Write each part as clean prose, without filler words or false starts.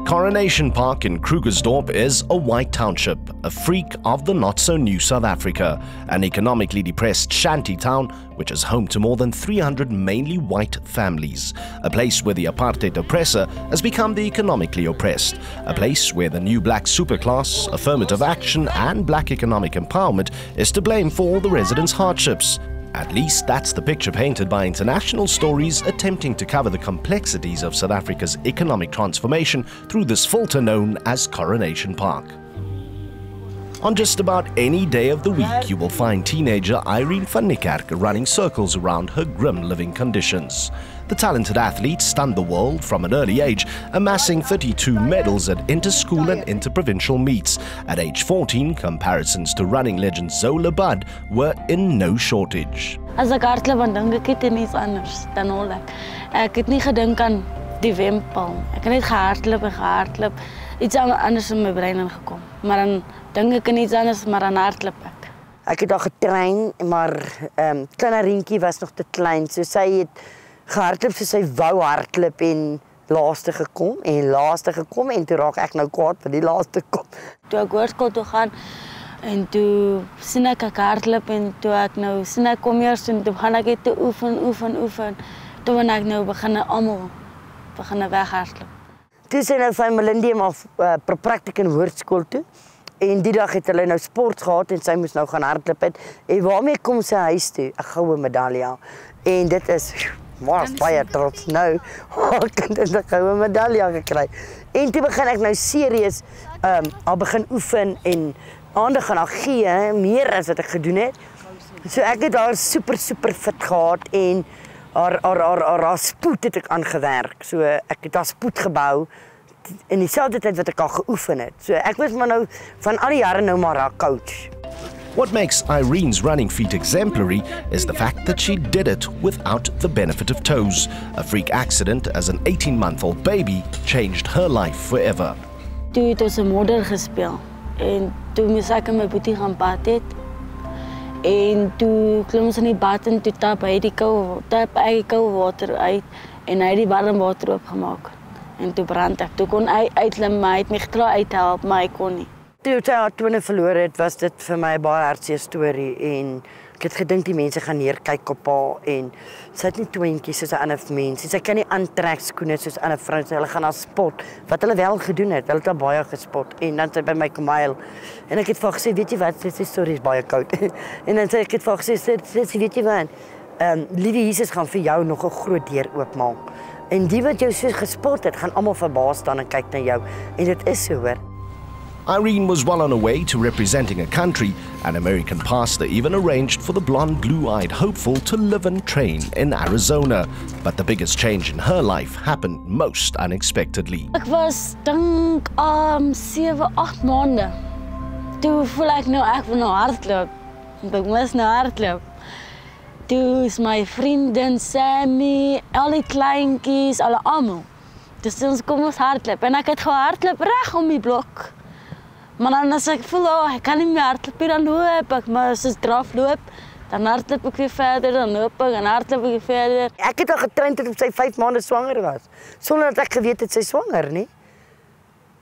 Coronation Park in Krugersdorp is a white township, a freak of the not-so-new South Africa, an economically depressed shanty town which is home to more than 300 mainly white families, a place where the apartheid oppressor has become the economically oppressed, a place where the new black superclass, affirmative action and black economic empowerment is to blame for all the residents' hardships. At least that's the picture painted by international stories attempting to cover the complexities of South Africa's economic transformation through this filter known as Coronation Park. On just about any day of the week, you will find teenager Irene van Niekerk running circles around her grim living conditions. The talented athlete stunned the world from an early age, amassing 32 medals at inter-school and inter-provincial meets. At age 14, comparisons to running legend Zola Budd were in no shortage. As ek hardloop, dan dink ek aan iets anders dan al ek. Ek het nie gedink aan die wempel. Ek het net gehardloop. Iets anders in my brein ingekom. Maar dan dink ek aan iets anders, maar dan hardloop ek. Ek het al getrein, maar klein Arientjie was nog te klein, so sy het gehardloop soos sy wou hardloop en laaste gekom en toe raak ek nou kwaad vir die laaste kom. Toe ek hoërskool toe gaan en toe sien ek hardloop en toe ek nou sien ek kom eers en toe gaan ek net oefen. Toe wanneer ek nou begin weghardloop. Toe sy nou van Millennium af praktik in hoërskool toe. En die dag het hulle nou sport gehad en sy moes nou gaan hardloop het. En waarmee kom sy huis toe? 'n goue medalje. En dit is maar baie trots nou. Ek het 'n goue medalje gekry. En toe begin ek nou serieus al begin oefen en aandag gaan haar gee, meer as wat ek gedoen het. So ek het haar super fit gehad en haar spoed het ek aangewerk. So ek het haar spoed gebou in dieselfde tyd wat ek al geoefen het. So ek was maar nou van al die jare nou maar haar coach. What makes Irene's running feat exemplary is the fact that she did it without the benefit of toes. A freak accident as an 18-month-old baby changed her life forever. Toe het ons 'n modder gespeel en toe moes ek en my boetie gaan bad het. En toe klim ons in die bad en toe tap hy die koue water uit en hy het die warm water oopgemaak. En toe brand ek. Toe kon hy uitklim, maar hy het my getra uithelp, maar hy kon nie. Toe sy haar twinne verloor het, was dit vir my 'n baie hartseer storie en ek het gedink die mense gaan neerkyk op haar en sy het nie twintjies soos 'n ander mens. Sy kan nie aantrek skoene soos ander vrouens. Hulle gaan haar spot, wat hulle wel gedoen het. Hulle het haar baie gespot en dan sy by my kom huil. En ek het vir haar gesê, weet jy wat, sy storie is baie koud. En dan sê ek het vir haar gesê, sy weet jy wat, liewe Jesus gaan vir jou nog 'n groot deur oopmaak. En die wat jou so gespot het, gaan almal verbaas staan en kyk na jou. En dit is so, hoor. Irene was well on her way to representing a country. An American pastor even arranged for the blonde, blue-eyed hopeful to live and train in Arizona. But the biggest change in her life happened most unexpectedly. Ek was dink 7-8 maande. Toe voel ek nou ek wil nou hardloop. Ek moes nou hardloop. Toe is my vriendin Sammy, al die kleintjies, almal. Dus ons kom ons hardloop en ek het gehardloop reg om die blok. Maar dan as ek voel, ek kan nie meer hardloop, dan loop ek. Maar as ek draf loop, dan hardloop ek weer verder, dan loop ek en hardloop ek weer verder. Ek het al getrain tot sy 5 maande swanger was. Sonder dat ek geweet het sy swanger, nie?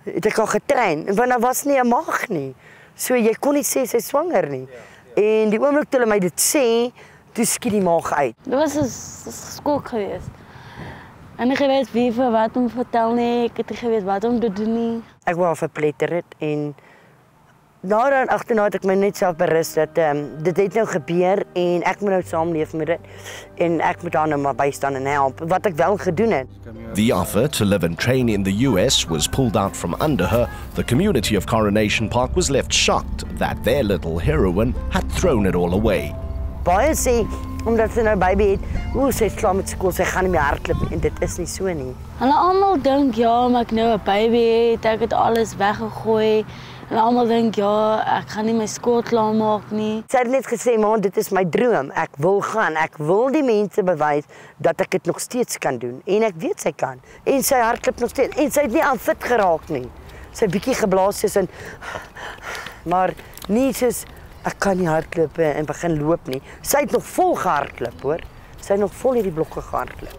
Het ek al getrain, want daar was nie 'n maag nie. So jy kon nie sê sy swanger nie. En die oomblik toe hulle my dit sê, toe skiet die maag uit. Dit was 'n skok geweest. En ek weet wie vir wat om vertel nie, ek het nie geweet wat om te doen nie. Ek wou verpletter het en daarna agterna het ek my net self berus dat dit het nou gebeur en ek moet nou saamleef met dit en ek moet haar nou maar bystaan en help wat ek wel gedoen het. The offer to live and train in the US was pulled out from under her. The community of Coronation Park was left shocked that their little heroine had thrown it all away. Baie sê omdat sy nou baby het, sy is klaar met skool, sy gaan nie meer hardloop en dit is nie so nie. Hulle almal dink ja, maar ek nou 'n baby het, ek het alles weggegooi. En almal dink ja, ek gaan nie my skool klaar maak nie. Sy het net gesê, "Man, dit is my droom. Ek wil gaan. Ek wil die mense bewys dat ek dit nog steeds kan doen." En ek weet sy kan. En sy hardloop nog steeds en sy het nie aan fit geraak nie. Sy bietjie geblaas soos in maar nie soos ek kan nie hardloop en begin loop nie. Sy het nog vol gehardloop, hoor. Sy het nog vol hierdie blokke gehardloop.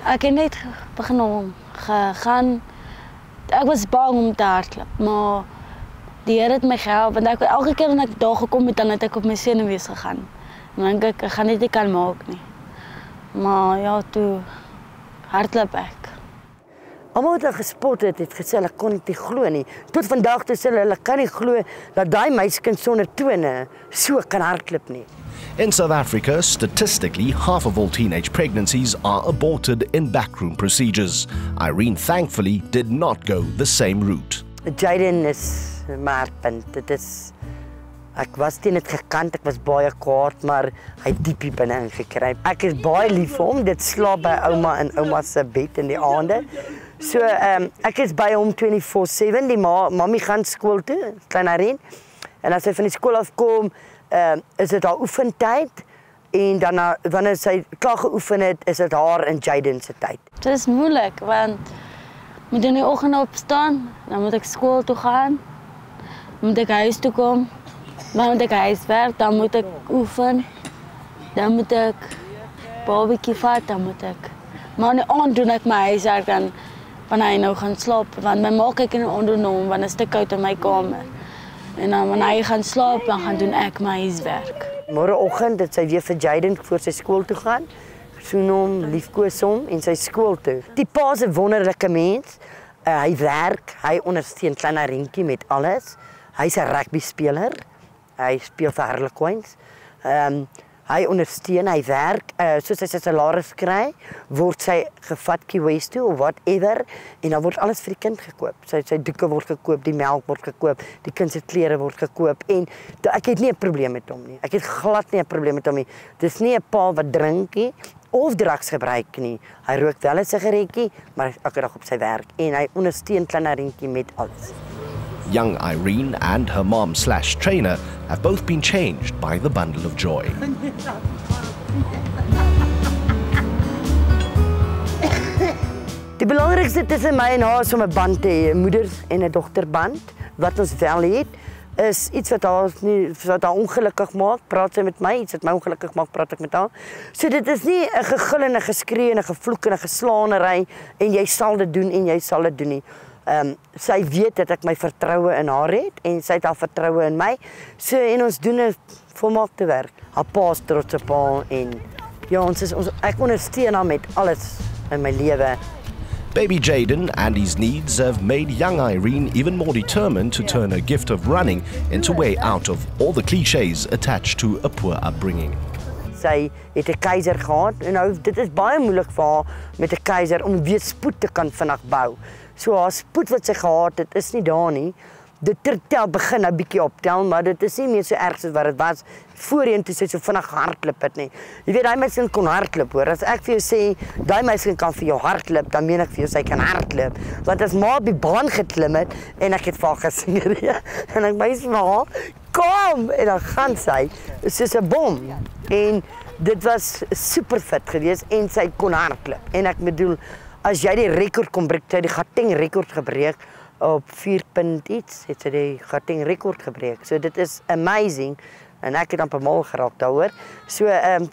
Ek het net begin om gegaan ek was bang om te hardloop, maar die Here het my gehelp, want elke keer wanneer ek daar gekom het, dan het ek op my senuwees gegaan. En dan dink ek gaan dit nie kan maak nie. Maar ja, toe hardloop ek. Almal wat gespot het gesê hulle kon dit nie glo nie. Tot vandag toe sê hulle kan nie glo dat daai meisiekind sonder tone so kan hardloop nie. In South Africa, statistically, half of all teenage pregnancies are aborted in backroom procedures. Irene thankfully did not go the same route. Jaden is maar punt. Dit is ek was teen dit gekant, ek was baie kwaad, maar hy het diep binne ingekry. Ek is baie lief vir hom. Dit slaap by ouma in ouma se bed in die aande. So ek is by hom 24/7. Die mami gaan skool toe, klein Irene. En as sy van die skool af kom, is dit haar oefentyd en dan wanneer sy klaar geoefen het, is dit haar en Jaden se tyd. Dit is moeilik want moet in die oggend opstaan, dan moet ek skool toe gaan, dan moet ek huis toe kom, dan moet ek huiswerk, dan moet ek oefen, dan moet ek babietjie vat, dan moet ek. Maar in die aand doen ek my huiswerk dan wanneer hy nou gaan slaap, want my ma kyk in die aand na hom, want dit is te koud in my kamer. En dan wanneer hy gaan slaap, dan gaan doen ek my huiswerk. Môreoggend het sy weer vir Jaden voor sy skool toe gaan. Soen hom, liefkoos hom en sy skool toe. Die pa is 'n wonderlike mens. Hy werk, hy ondersteun klein Irentjie met alles. Hy's 'n rugby speler. Hy speel vir Harlequins. Hy ondersteun, hy werk, soos hy sy salaris kry, word sy gevat Key West toe of whatever en dan word alles vir die kind gekoop. Sy doeke word gekoop, die melk word gekoop, die kind se klere word gekoop en ek het nie 'n probleem met hom nie. Ek het glad nie 'n probleem met hom nie. Dis nie 'n pa wat drink nie of drugs gebruik nie. Hy rook wel 'n sigaretjie, maar hy's elke dag op sy werk en hy ondersteun klein Irentjie met alles. Young Irene and her mom/trainer have both been changed by the bundle of joy. Die belangrikste tussen my en haar is om 'n band te hê, 'n moeder en 'n dogterband. Wat ons wel het, is iets wat haar ongelukkig maak, praat sy met my, iets wat my ongelukkig maak, praat ek met haar. So dit is nie 'n gegil en 'n geskree en 'n gevloek en 'n geslaanery en jy sal dit doen en jy sal dit doen nie. Sy weet dat ek my vertroue in haar het en sy het haar vertroue in my. So en ons doen 'n volmaakte werk. Haar pa is trots op haar en ja, ek ondersteun haar met alles in my lewe. Baby Jaden and his needs have made young Irene even more determined to turn her gift of running into a way out of all the clichés attached to a poor upbringing. Sy het 'n keiser gehad en nou dit is baie moeilik vir haar met 'n keiser om weer spoed te kan vinnig bou. So haar spoed wat sy gehad het is nie daar nie. Dit begin 'n bietjie optel, maar dit is nie meer so erg soos wat dit was voorheen toe sy so vinnig hardloop het nie. Jy weet, daai meisie kon hardloop hoor. As ek vir jou sê, daai meisie kan vir jou hardloop, dan meen ek vir jou sy kan hardloop. Want as ma op die baan geklim het en ek het vir haar gesing en ek meisie maar kom en dan gaan sy soos 'n bom. En dit was super fit geweest en sy kon hardloop. En ek bedoel, as jy die rekord kon breek, sy die Gauteng rekord gebreek op 4 punt iets, het sy die Gauteng rekord gebreek. So dit is amazing en ek het amper mal geraak daaroor. So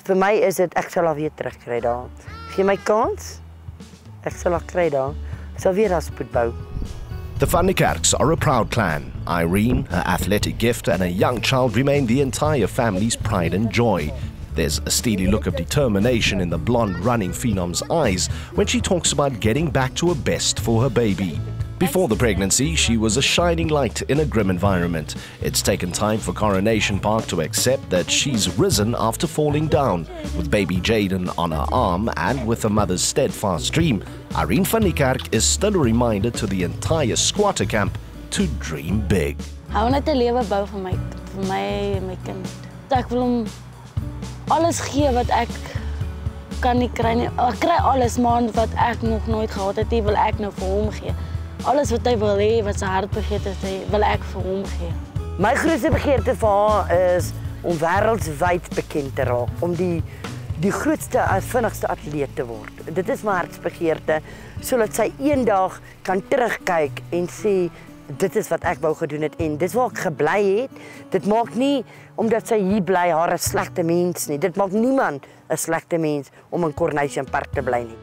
vir my is dit ek sal haar weer terugkry daar. Gee my kans. Ek sal haar kry daar. Ek sal weer haar spoed bou. The Van der Kerks are a proud clan. Irene, her athletic gift and a young child remain the entire family's pride and joy. There's a steely look of determination in the blonde running phenom's eyes when she talks about getting back to her best for her baby. Before the pregnancy, she was a shining light in a grim environment. It's taken time for Coronation Park to accept that she's risen after falling down. With baby Jaden on her arm and with her mother's steadfast dream, Irene van der Kerk is still a reminder to the entire squatter camp to dream big. Hy wil net 'n lewe bou vir my en my kind. Ek wil hom alles gee wat ek kan nie kry nie. Ek kry alles maar wat ek nog nooit gehad het, wil ek nou vir hom gee. Alles wat hy wil hê, wat sy hart begeerte het, wil ek vir hom gee. My grootste begeerte vir haar is om wêreldwyd bekend te raak, om die grootste en vinnigste atleet te word. Dit is my hartsbegeerte, sodat sy eendag kan terugkyk en sê dit is wat ek wou gedoen het en dis waar ek gebly het. Dit maak nie omdat sy hier bly haar 'n slegte mens nie. Dit maak niemand 'n slegte mens om in Coronation Park te bly nie.